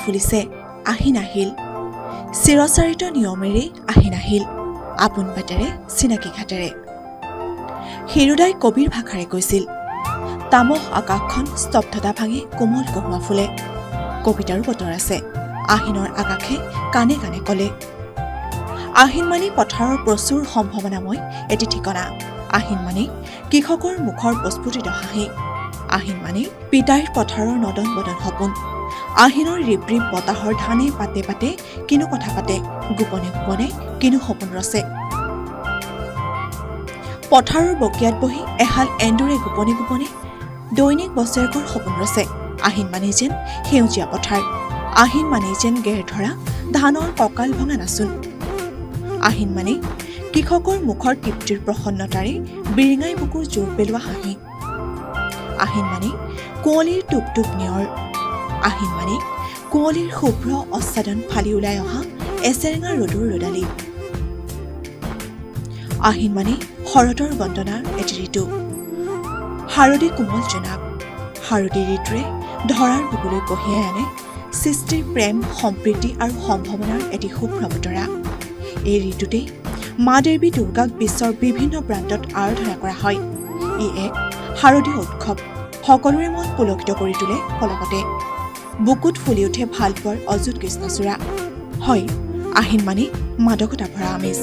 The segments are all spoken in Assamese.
ফুলিছে আহিন আহিল চিৰচাৰিত নিয়মেৰে আহিন আহিল আপোন বাটেৰে চিনাকি ঘাটেৰে হিৰুদাই কবিৰ ভাষাৰে কৈছিল তামস আকাশখন স্তব্ধতা ভাঙি কোমল কহুৱা ফুলে কবিতাৰো বতৰ আছে আহিনৰ আকাশে কাণে কাণে কলে আহিন মানে পথাৰৰ প্ৰচুৰ সম্ভাৱনাময় এটি ঠিকনা আহিন মানে কৃষকৰ মুখৰ প্ৰস্ফুটিত হাঁহি আহিন মানে পিতাইৰ পথাৰৰ নদন বদন সপোন আহিনৰ ৰিপৰিপ বতাহৰ ধানে পাতে পাতে কিনো কথা পাতে গোপনে গোপনে কিনো সপোন ৰচে পথাৰৰ বকিয়াত বহি এহাল এন্দুৰে গোপনে গোপনে দৈনিক বছৰেকৰ সপোন ৰচে আহিন মানে যেন সেউজীয়া পথাৰ আহিন মানে যেন গেৰ ধৰা ধানৰ কঁকাল ভঙা নাচোন আহিন মানে কৃষকৰ মুখৰ তৃপ্তিৰ প্ৰসন্নতাৰে বিৰিঙাই বুকুৰ জোৰ পেলোৱা হাঁহি আহিন মানে কুঁৱলীৰ টুপ টুপ নিয়ৰ আহিন মানে কুঁৱলীৰ শুভ্ৰ অচ্ছাদন ফালি ওলাই অহা এচেৰেঙা ৰ'দৰ ৰ'দালি আহিন মানে শৰতৰ বন্দনাৰ এটি ঋতু শাৰদী কোমল জোনাক শাৰদী ঋতুৰে ধৰাৰ বুকুলৈ কঢ়িয়াই আনে সৃষ্টিৰ প্ৰেম সম্প্ৰীতি আৰু সম্ভাৱনাৰ এটি শুভ্ৰ বতৰা এই ঋতুতেই মা দেৱী দুৰ্গাক বিশ্বৰ বিভিন্ন প্ৰান্তত আৰাধনা কৰা হয় ই এক শাৰদীয় উৎসৱ সকলোৰে মন পুলকিত কৰি তোলে পলকতে বুকুত ফুলি উঠে ভালপোৱাৰ অযুত কৃষ্ণচূড়া হয় আহিন মানে মাদকতা ভৰা আমেজ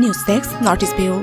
news desk north east bureau